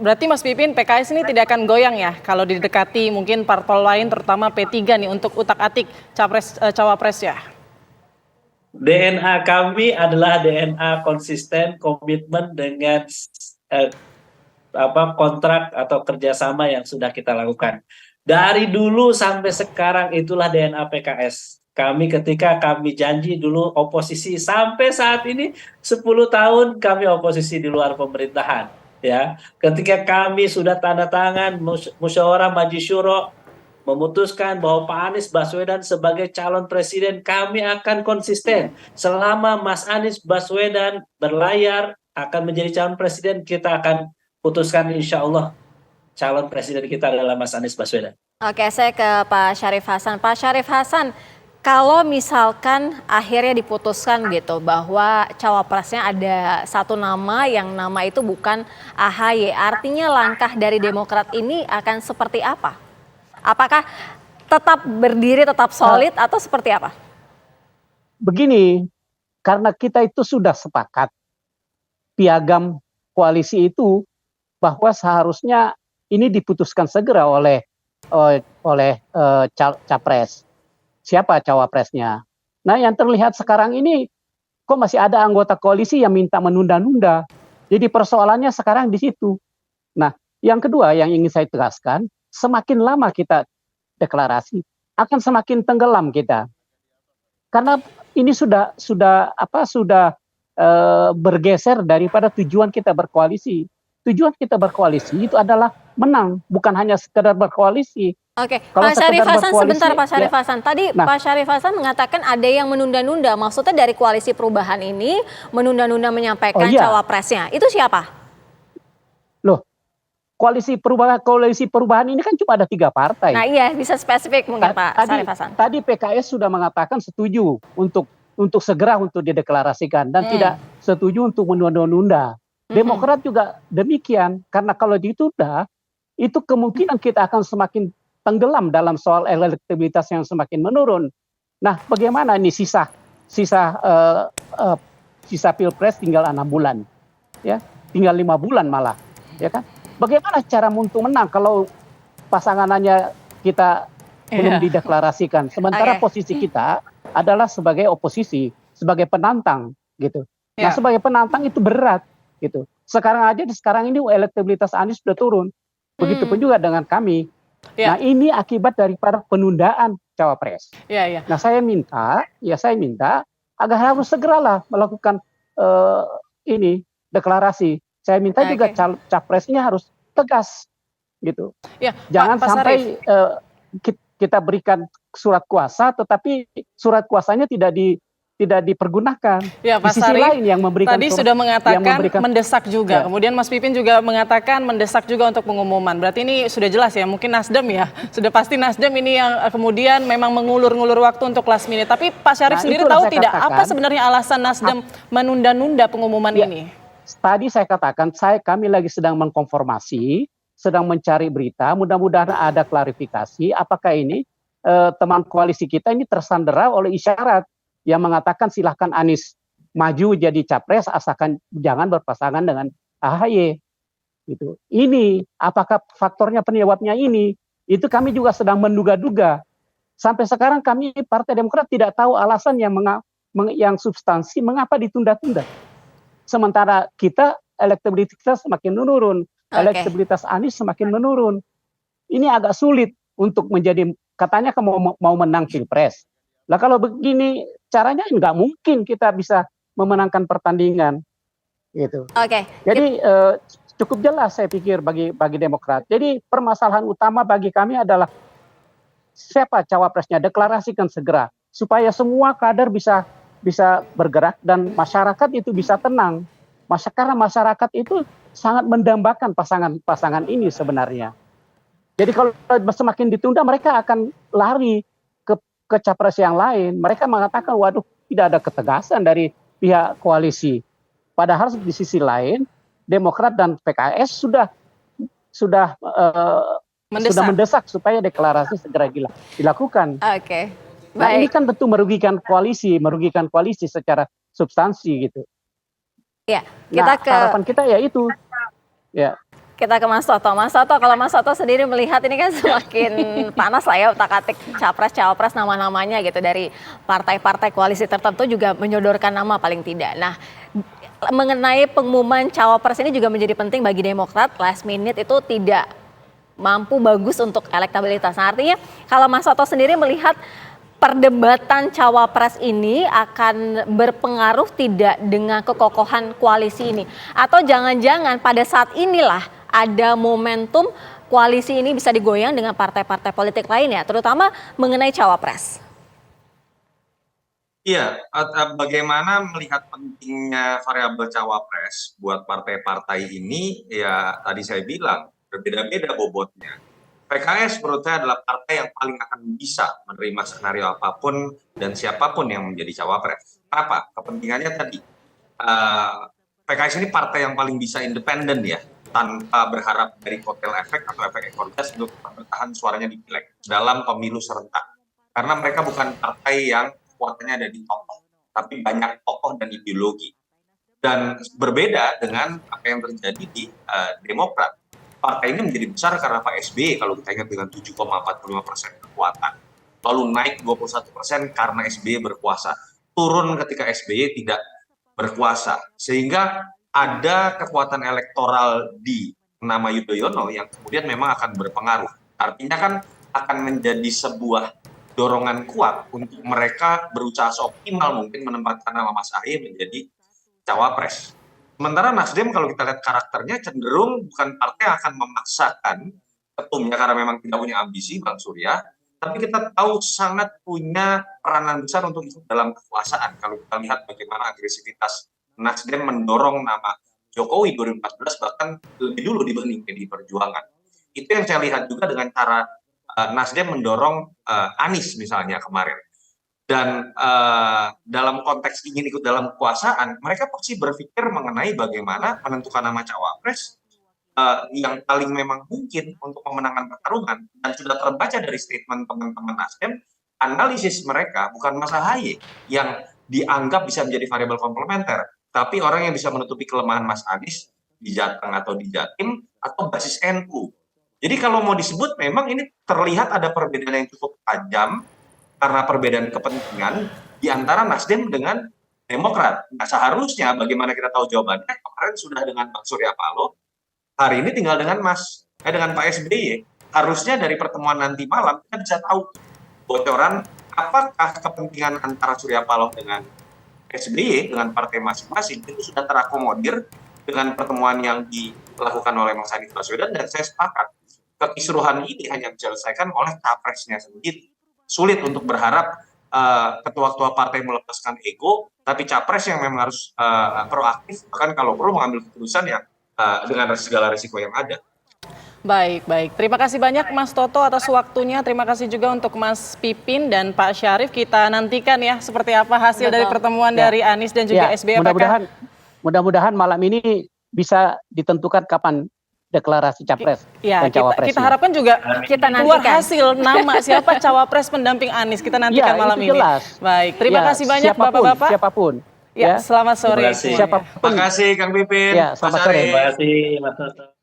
Berarti Mas Pipin, PKS ini tidak akan goyang ya kalau didekati mungkin parpol lain terutama P3 nih untuk utak-atik cawapres ya? DNA kami adalah DNA konsisten, komitmen dengan eh, kontrak atau kerjasama yang sudah kita lakukan. Dari dulu sampai sekarang itulah DNA PKS. Ketika kami janji dulu oposisi sampai saat ini 10 tahun kami oposisi di luar pemerintahan. Ya, ketika kami sudah tanda tangan musyawarah Majelis Syuro memutuskan bahwa Pak Anies Baswedan sebagai calon presiden, kami akan konsisten. Selama Mas Anies Baswedan berlayar akan menjadi calon presiden, kita akan putuskan insya Allah calon presiden kita adalah Mas Anies Baswedan. Oke, saya ke Pak Syarif Hasan. Pak Syarif Hasan, kalau misalkan akhirnya diputuskan gitu bahwa cawapresnya ada satu nama yang nama itu bukan AHY, artinya langkah dari Demokrat ini akan seperti apa? Apakah tetap berdiri, tetap solid atau seperti apa? Begini, karena kita itu sudah sepakat piagam koalisi itu bahwa seharusnya ini diputuskan segera oleh capres. Siapa cawapresnya? Nah, yang terlihat sekarang ini kok masih ada anggota koalisi yang minta menunda-nunda. Jadi persoalannya sekarang di situ. Nah, yang kedua yang ingin saya tegaskan, semakin lama kita deklarasi, akan semakin tenggelam kita. Karena ini sudah bergeser daripada tujuan kita berkoalisi. Tujuan kita berkoalisi itu adalah menang, bukan hanya sekedar berkoalisi. Oke, Kalau Pak Syarif Hasan sebentar Pak ya, Syarif Hasan. Tadi Pak Syarif Hasan mengatakan ada yang menunda-nunda. Maksudnya dari koalisi perubahan ini menunda-nunda menyampaikan cawapresnya. Itu siapa? Loh, koalisi perubahan ini kan cuma ada 3 partai. Nah iya, bisa spesifik mungkin Pak Syarif Hasan. Tadi PKS sudah mengatakan setuju untuk segera untuk dideklarasikan dan tidak setuju untuk menunda-nunda. Demokrat juga demikian, karena kalau ditunda, itu kemungkinan kita akan semakin tenggelam dalam soal elektabilitas yang semakin menurun. Nah, bagaimana ini sisa pilpres tinggal 6 bulan, ya, tinggal 5 bulan malah, ya kan? Bagaimana cara untuk menang kalau pasangannya kita belum dideklarasikan, sementara posisi kita adalah sebagai oposisi, sebagai penantang, gitu. Nah, sebagai penantang itu berat. Gitu. Sekarang ini elektabilitas Anies sudah turun. Begitupun juga dengan kami. Nah, ini akibat daripada penundaan cawapres. Nah, saya minta agar harus segeralah melakukan deklarasi. Saya minta juga capresnya harus tegas, gitu. Jangan sampai kita berikan surat kuasa, tetapi surat kuasanya tidak dipergunakan. Ya, Pak di sisi Syarif, lain yang memberikan tadi sudah mengatakan mendesak juga. Kemudian Mas Pipin juga mengatakan mendesak juga untuk pengumuman. Berarti ini sudah jelas ya, mungkin Nasdem ya. Sudah pasti Nasdem ini yang kemudian memang mengulur-ngulur waktu untuk last minute. Tapi Pak Syarif sendiri tahu tidak apa sebenarnya alasan Nasdem menunda-nunda pengumuman ini? Tadi saya katakan kami lagi sedang mengkonformasi, sedang mencari berita, mudah-mudahan ada klarifikasi apakah ini teman koalisi kita ini tersandera oleh isyarat yang mengatakan silahkan Anies maju jadi capres asalkan jangan berpasangan dengan AHY. Gitu. Ini apakah faktornya penyebabnya ini? Itu kami juga sedang menduga-duga. Sampai sekarang kami Partai Demokrat tidak tahu alasan yang substansi mengapa ditunda-tunda. Sementara kita elektabilitas semakin menurun, elektabilitas Anies semakin menurun. Ini agak sulit untuk menjadi, katanya mau menang pilpres. Lah kalau begini caranya nggak mungkin kita bisa memenangkan pertandingan, gitu. Jadi cukup jelas saya pikir bagi Demokrat. Jadi permasalahan utama bagi kami adalah siapa cawapresnya, deklarasikan segera supaya semua kader bisa bergerak dan masyarakat itu bisa tenang. Karena masyarakat itu sangat mendambakan pasangan ini sebenarnya. Jadi kalau semakin ditunda mereka akan lari ke capres yang lain. Mereka mengatakan waduh tidak ada ketegasan dari pihak koalisi. Padahal di sisi lain Demokrat dan PKS sudah mendesak supaya deklarasi segera dilakukan. Nah, ini kan tentu merugikan koalisi secara substansi gitu. Ya, harapan kita ya itu. Ya. Kita ke Mas Toto. Mas Toto, kalau Mas Toto sendiri melihat ini kan semakin panas lah ya utak-atik capres-cawapres nama-namanya gitu dari partai-partai koalisi tertentu juga menyodorkan nama paling tidak. Nah, mengenai pengumuman cawapres ini juga menjadi penting bagi Demokrat. Last minute itu tidak mampu bagus untuk elektabilitas. Nah, artinya kalau Mas Toto sendiri melihat perdebatan cawapres ini akan berpengaruh tidak dengan kekokohan koalisi ini? Atau jangan-jangan pada saat inilah ada momentum koalisi ini bisa digoyang dengan partai-partai politik lainnya, terutama mengenai cawapres? Iya, bagaimana melihat pentingnya variabel cawapres buat partai-partai ini, ya tadi saya bilang, berbeda-beda bobotnya. PKS menurut saya adalah partai yang paling akan bisa menerima skenario apapun dan siapapun yang menjadi cawapres. Kenapa? Kepentingannya tadi. PKS ini partai yang paling bisa independen ya, tanpa berharap dari kotel efek atau efek ekor jas untuk bertahan suaranya di pileg dalam pemilu serentak. Karena mereka bukan partai yang kekuatannya ada di tokoh, tapi banyak tokoh dan ideologi. Dan berbeda dengan apa yang terjadi di Demokrat. Partai ini menjadi besar karena Pak SBY kalau kita ingat dengan 7,45% kekuatan. Lalu naik 21% karena SBY berkuasa. Turun ketika SBY tidak berkuasa. Sehingga ada kekuatan elektoral di nama Yudhoyono yang kemudian memang akan berpengaruh. Artinya kan akan menjadi sebuah dorongan kuat untuk mereka berusaha seoptimal mungkin menempatkan nama Mas Ahy menjadi cawapres. Sementara Nasdem kalau kita lihat karakternya cenderung bukan partai yang akan memaksakan ketumnya karena memang tidak punya ambisi, Bang Surya, tapi kita tahu sangat punya peranan besar untuk ikut dalam kekuasaan. Kalau kita lihat bagaimana agresivitas Nasdem mendorong nama Jokowi 2014 bahkan lebih dulu dibanding PDI Perjuangan. Itu yang saya lihat juga dengan cara Nasdem mendorong Anies misalnya kemarin. Dan dalam konteks ingin ikut dalam kekuasaan, mereka pasti berpikir mengenai bagaimana menentukan nama cawapres yang paling memang mungkin untuk pemenangan pertarungan. Dan sudah terbaca dari statement teman-teman Nasdem, analisis mereka bukan Mas Ahy yang dianggap bisa menjadi variabel komplementer, tapi orang yang bisa menutupi kelemahan Mas Anies di Jateng atau di Jatim atau basis NU. Jadi kalau mau disebut memang ini terlihat ada perbedaan yang cukup tajam karena perbedaan kepentingan di antara Nasdem dengan Demokrat. Nah, seharusnya bagaimana kita tahu jawabannya, kemarin sudah dengan Bang Surya Paloh, hari ini tinggal dengan dengan Pak SBY. Harusnya dari pertemuan nanti malam kita bisa tahu bocoran apakah kepentingan antara Surya Paloh dengan SBY dengan partai masing-masing itu sudah terakomodir dengan pertemuan yang dilakukan oleh Mas Anies Baswedan, dan saya sepakat kekisruhan ini hanya bisa diselesaikan oleh capresnya sendiri. Sulit untuk berharap ketua-ketua partai melepaskan ego, tapi capres yang memang harus proaktif, bahkan kalau perlu mengambil keputusan yang dengan segala risiko yang ada. Baik, baik. Terima kasih banyak Mas Toto atas waktunya. Terima kasih juga untuk Mas Pipin dan Pak Syarif. Kita nantikan ya seperti apa hasil dari pertemuan dari Anies dan juga SBY. Mudah-mudahan malam ini bisa ditentukan kapan deklarasi capres dan cawapres. Kita harapkan juga kita keluar hasil nama siapa cawapres pendamping Anies. Kita nantikan malam ini. Baik, terima kasih banyak Bapak-bapak. Siapapun. Ya, selamat sore. Terima kasih Kang Pipin. Ya, selamat sore. Terima kasih Mas Toto.